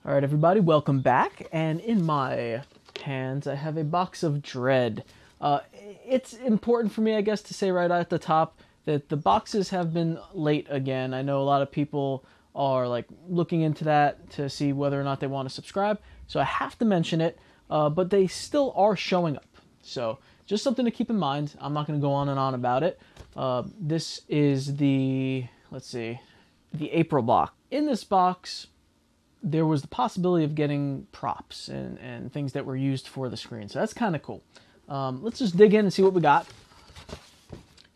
All right, everybody, welcome back. And in my hands, I have a box of Dread. It's important for me, I guess, to say right at the top that the boxes have been late again. I know a lot of people are like looking into that to see whether or not they want to subscribe, so I have to mention it. But they still are showing up, so just something to keep in mind. I'm not going to go on and on about it. This is the the April box. In this box, there was the possibility of getting props and things that were used for the screen. So that's kind of cool. Let's just dig in and see what we got.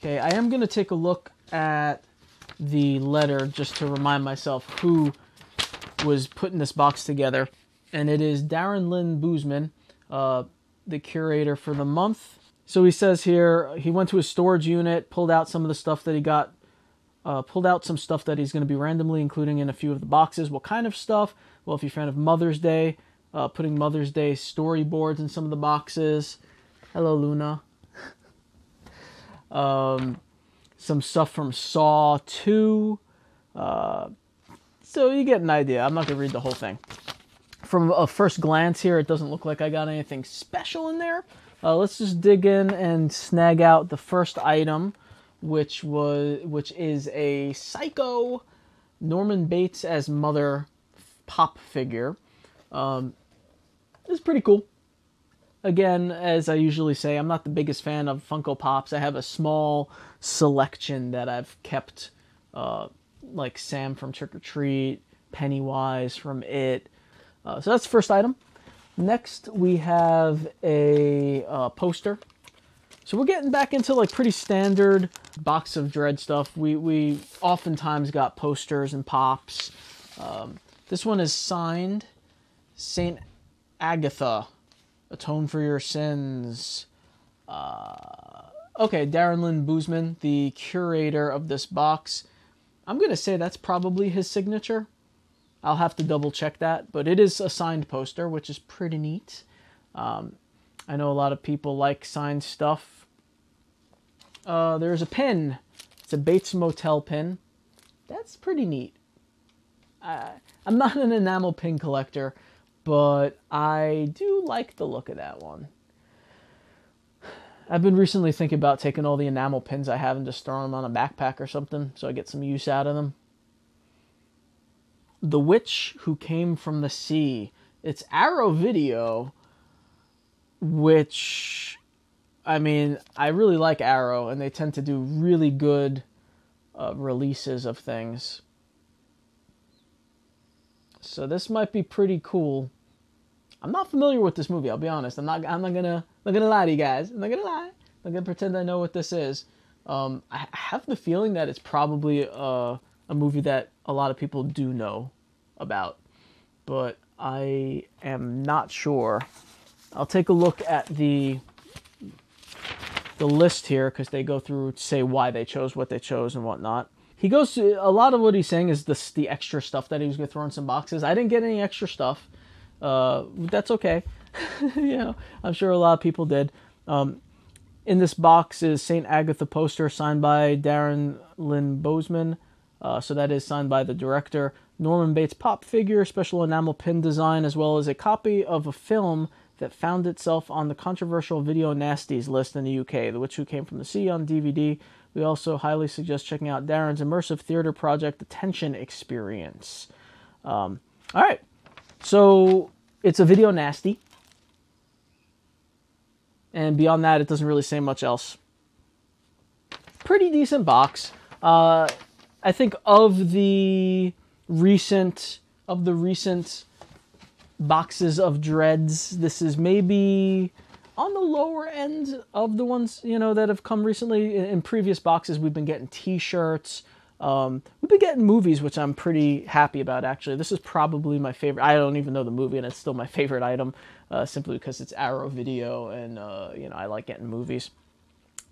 Okay, I am going to take a look at the letter just to remind myself who was putting this box together. And it is Darren Lynn Bousman, the curator for the month. So he says here, he went to his storage unit, pulled out some of the stuff that he got, pulled out some stuff that he's going to be randomly including in a few of the boxes. What kind of stuff? Well, if you're a fan of Mother's Day, putting Mother's Day storyboards in some of the boxes. Hello, Luna. Some stuff from Saw 2. So you get an idea. I'm not going to read the whole thing. From a first glance here, it doesn't look like I got anything special in there. Let's just dig in and snag out the first item, which is a Psycho Norman Bates as Mother pop figure. It's pretty cool. Again, as I usually say, I'm not the biggest fan of Funko Pops. I have a small selection that I've kept, like Sam from Trick or Treat, Pennywise from It. So that's the first item. Next, we have a poster. So we're getting back into like pretty standard box of Dread stuff. We oftentimes got posters and pops. This one is signed Saint Agatha, Atone for Your Sins. Okay, Darren Lynn Bousman, the curator of this box. I'm going to say that's probably his signature. I'll have to double check that, but it is a signed poster, which is pretty neat. I know a lot of people like signed stuff. There's a pin. It's a Bates Motel pin. That's pretty neat. I'm not an enamel pin collector, but I do like the look of that one. I've been recently thinking about taking all the enamel pins I have and just throwing them on a backpack or something so I get some use out of them. The Witch Who Came from the Sea. It's Arrow Video, which, I mean, I really like Arrow, and they tend to do really good releases of things. So this might be pretty cool. I'm not familiar with this movie, I'll be honest. I'm not gonna lie to you guys. I'm not gonna lie. I'm gonna pretend I know what this is. I have the feeling that it's probably a movie that a lot of people do know about, but I am not sure. I'll take a look at the list here because they go through to say why they chose what they chose and whatnot. He goes to a lot of what he's saying is the extra stuff that he was going to throw in some boxes. I didn't get any extra stuff. That's okay. You know, I'm sure a lot of people did. In this box is Saint Agatha poster signed by Darren Lynn Bousman. So that is signed by the director. Norman Bates pop figure, special enamel pin design, as well as a copy of a film that found itself on the controversial Video Nasties list in the UK, The Witch Who Came from the Sea on DVD. We also highly suggest checking out Darren's immersive theater project, The Tension Experience. All right, so it's a Video Nasty. And beyond that, it doesn't really say much else. Pretty decent box. I think of the recent boxes of Dreads, this is maybe on the lower end of the ones, you know, that have come recently. In previous boxes, we've been getting t-shirts. We've been getting movies, which I'm pretty happy about, actually. This is probably my favorite. I don't even know the movie, and it's still my favorite item, simply because it's Arrow Video, and, you know, I like getting movies.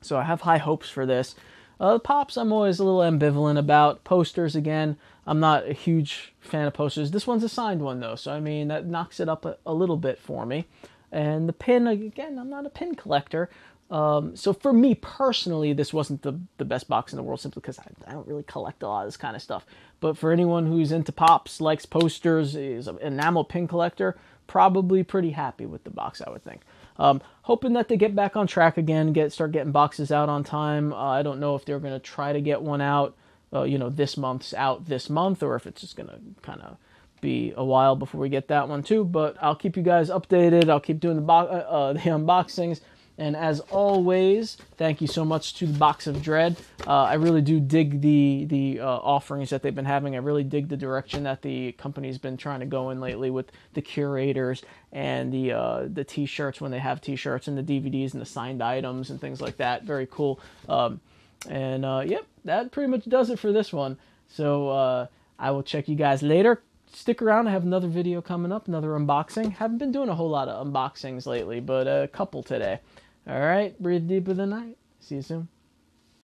So I have high hopes for this. Pops, I'm always a little ambivalent about. Posters, again, I'm not a huge fan of posters. This one's a signed one, though, so, I mean, that knocks it up a little bit for me. And the pin, again, I'm not a pin collector, So for me personally, this wasn't the best box in the world simply because I don't really collect a lot of this kind of stuff. But for anyone who's into pops, likes posters, is an enamel pin collector, probably pretty happy with the box, I would think. Hoping that they get back on track again, start getting boxes out on time. I don't know if they're going to try to get one out, this month's out this month, or if it's just going to kind of be a while before we get that one too. But I'll keep you guys updated. I'll keep doing the unboxings. And as always, thank you so much to the Box of Dread. I really do dig the offerings that they've been having. I really dig the direction that the company's been trying to go in lately with the curators and the T-shirts when they have T-shirts and the DVDs and the signed items and things like that. Very cool. Yep, that pretty much does it for this one. So I will check you guys later. Stick around. I have another video coming up, another unboxing. Haven't been doing a whole lot of unboxings lately, but a couple today. All right, breathe deep of the night. See you soon.